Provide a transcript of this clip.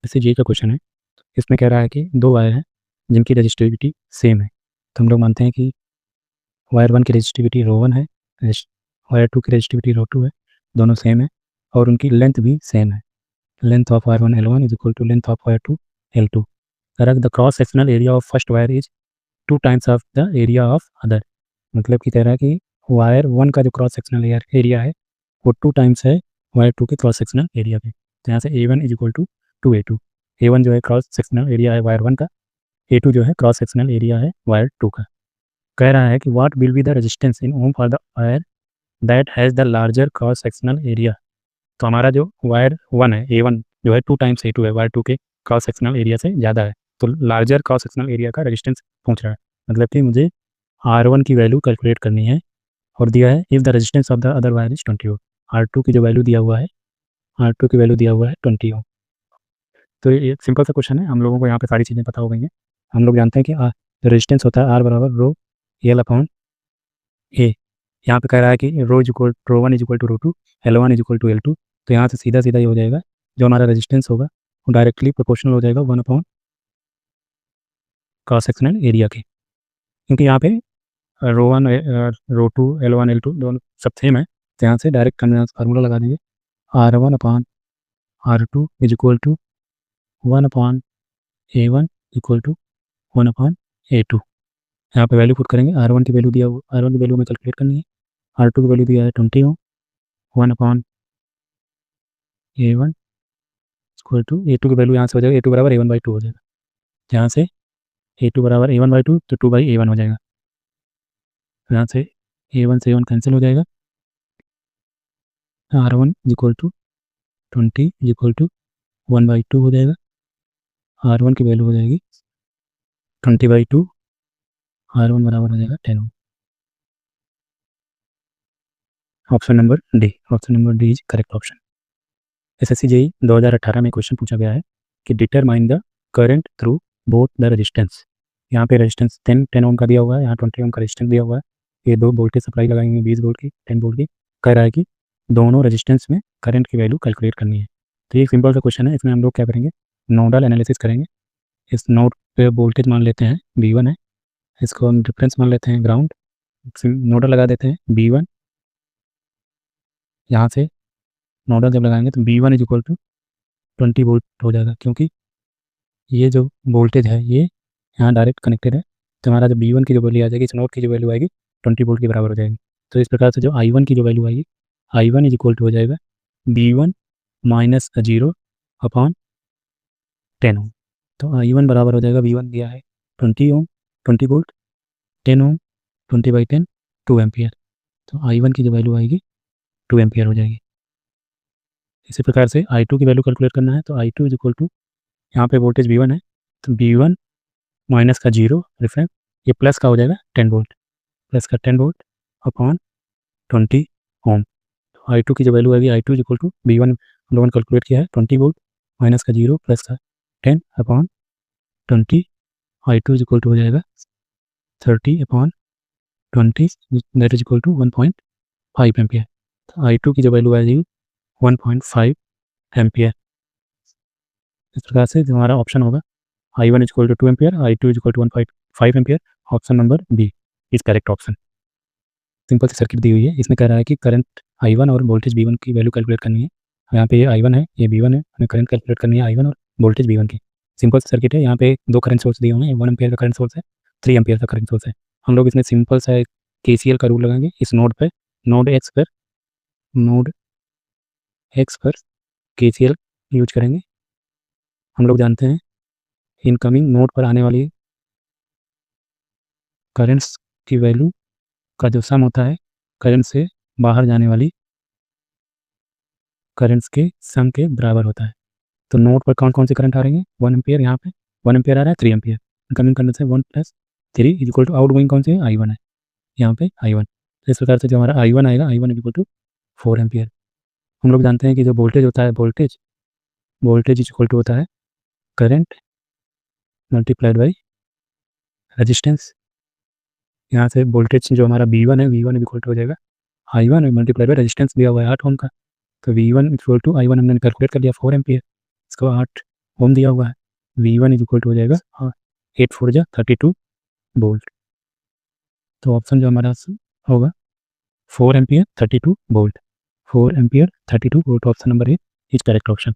जैसे जी का क्वेश्चन है, इसमें कह रहा है कि दो वायर हैं जिनकी रजिस्टिविटी सेम है। तो हम लोग मानते हैं कि वायर वन की रजिस्टिविटी रो वन है, वायर टू की रजिस्टिविटी रो टू है, दोनों सेम है और उनकी लेंथ भी सेम है। Length of wire one L1 is equal to length of wire two L2। Correct, the cross sectional area of first wire is 2 times of the area of other. मतलब कि कह रहा है कि वायर वन का जो cross sectional area है वो 2 टाइम्स है वायर टू के क्रॉस सेक्शनल एरिया के। तो यहाँ से A1 is equal to 2A2। A1 जो है क्रॉस सेक्शनल एरिया है वायर वन का, A2 जो है क्रॉस सेक्शनल एरिया है वायर टू का। कह रहा है कि what will be the resistance in ohm for the wire that has the larger cross sectional area. तो हमारा जो वायर वन है A1 जो है 2 टाइम्स A2 है, वायर टू के क्रॉस सेक्शनल एरिया से ज़्यादा है, तो लार्जर क्रॉस सेक्शनल एरिया का रेजिस्टेंस पूछ रहा है। मतलब कि मुझे R1 की वैल्यू कैलकुलेट करनी है और दिया है if the resistance of the other wire is 20 ohm. R2 की जो वैल्यू दिया हुआ है, R2 की वैल्यू दिया हुआ है 20 ओम। तो ये सिंपल सा क्वेश्चन है, हम लोगों को यहाँ पे सारी चीज़ें पता हो गई हैं। हम लोग जानते हैं कि रेजिस्टेंस होता है R बराबर रो L अपॉन ए। यहाँ पे कह रहा है कि row one is equal to row two, L1 is equal to L2। तो यहाँ से सीधा सीधा ये हो जाएगा, जो हमारा रेजिस्टेंस होगा वो डायरेक्टली प्रोपोर्शनल हो जाएगा 1 अपॉन क्रॉस सेक्शनल एरिया के, क्योंकि यहाँ पे रो one row two L1 L2 दोनों सब सेम है। तो यहाँ से डायरेक्ट कन्वेंस फार्मूला लगा देंगे, R1 upon R2 is equal to 1 upon A1 equal to 1 upon A2। यहाँ पे वैल्यू पुट करेंगे, R1 की वैल्यू दिया हुआ, R1 की वैल्यू हमें कैलकुलेट करनी है, R2 की वैल्यू दिया है 20 ओम, 1 upon A1 equal to A2 की वैल्यू यहाँ से हो जाएगा A2 बराबर A1/2 हो जाएगा। यहाँ से A2 बराबर A1/2 तो 2/A1 हो जाएगा। यहाँ से A1 से A1 कैंसिल हो जाएगा, R1 equal to 20 equal to 1/2 हो जाएगा। R1 की वैल्यू हो जाएगी 20/2, R1 बराबर हो जाएगा 10 ohm. Option number D is correct option. SSC JEE 2018 में क्वेश्चन पूछा गया है कि determine the current through both the resistance. यहाँ पे रेजिस्टेंस 10 ओम का दिया हुआ है, यहाँ 20 ओम का रेजिस्टेंस दिया हुआ है। ये दो वोल्टेज सप्लाई लगाएंगे 20 वोल्ट की, 10 वोल्ट की। कह रहा है कि दोनों रेजिस्टेंस में करंट की वैल्यू कैलकुलेट करनी है। तो ये सिंपल सा क्वेश्चन है, इसमें हम लोग क्या करेंगे, नोडल एनालिसिस करेंगे। इस नोड पे वोल्टेज मान लेते हैं V1 है, इसको हम डिफरेंस मान लेते हैं ग्राउंड, नोडल लगा देते हैं V1। यहाँ से नोडल जब लगाएंगे तो V1 is equal to 20 volt हो जाएगा, क्योंकि ये जो वोल्टेज है ये यहाँ डायरेक्ट कनेक्टेड है। तो हमारा जो V1 की जो वैल्यू आ जाएगी, इस नोड की जो वैल्यू आएगी 20 वोल्ट के बराबर हो जाएगी। तो इस प्रकार से जो I1 की जो वैल्यू आएगी, I1 इज इक्वल टू हो जाएगा V1 माइनस 0 अपॉन 10 ओम। तो I1 बराबर हो जाएगा, V1 दिया है 20 ओम, 20 वोल्ट, 10 ओम, 20/10, 2 एम्पियर। तो I1 की जो वैल्यू आएगी 2 एम्पियर हो जाएगी। इसी प्रकार से I2 की वैल्यू कैलकुलेट करना है, तो I2 इज इक्वल टू, यहाँ पे वोल्टेज V1 है तो V1 माइनस का 0 रेफरेंस, ये प्लस का हो जाएगा 10 वोल्ट, प्लस का 10 वोल्ट अपॉन 20 ओम। तो I2 की जो वैल्यू आएगी, I2 is equal to V1 हम लोगों ने कैलकुलेट किया है 20 वोल्ट, माइनस का 0 प्लस का 10 upon 20, I2 is equal to हो जाएगा 30 upon 20 that is equal to 1.5 ampere. तो I2 की जो वैल्यू आएगी 1.5 एम्पियर। इस प्रकार से जो हमारा ऑप्शन होगा I1 is equal to 2 ampere, I2 is equal to 1.5 ampere. Option number B is correct option. Simple सी सर्किट दी हुई है, इसमें कह रहा है कि करंट I1 और वोल्टेज V1 की वैल्यू कैलकुलेट करनी है। यहाँ पे ये I1 है, ये V1 है, हमें करंट कैलकुलेट करनी है I1 और वोल्टेज V1 की। सिंपल सी सर्किट है, यहाँ पे दो करंट सोर्स दिए हुए हैं, 1 एम्पियर का करंट सोर्स है, 3 एम्पियर का करंट सोर्स है। हम लोग इसमें सिंपल सा KCL का रूल लगाएंगे इस नोड पर, नोड एक्स पर KCL यूज करेंगे। हम लोग जानते हैं इनकमिंग नोड पर आने वाली करंट्स की वैल्यू का जो सम होता है करंट से बाहर जाने वाली करंट्स के सम के बराबर होता है। तो नोड पर कौन कौन से करंट आ रही हैं, 1 एम्पियर, यहाँ पे 1 एम्पियर आ रहा है, 3 एम्पियर। इनकमिंग करंट से 1 + 3 is equal to outgoing कौन सी है, I1 है, यहाँ पे I1। तो इस प्रकार से जो हमारा I1 आएगा, I1 is equal to 4 ampere. हम लोग जानते हैं कि जो वोल्टेज होता है, वोल्टेज इज इक्वल टू होता है करंट मल्टीप्लाइड बाई रेजिस्टेंस। यहाँ से वोल्टेज जो हमारा V1 है, V1 इज इक्वल टू हो जाएगा I1 मल्टीप्लाइड बाई रेजिस्टेंस दिया हुआ है 8 ओम का। तो V1 इक्वल टू I1 हमने कैलकुलेट कर लिया 4 एम्पियर, इसको 8 ओम दिया हुआ है, V1 इज इक्वल टू हो जाएगा 8 4 जा 32 वोल्ट। तो ऑप्शन जो हमारा होगा 4 ampere 32 volt, 4 ampere 32 volt, option number A is correct option.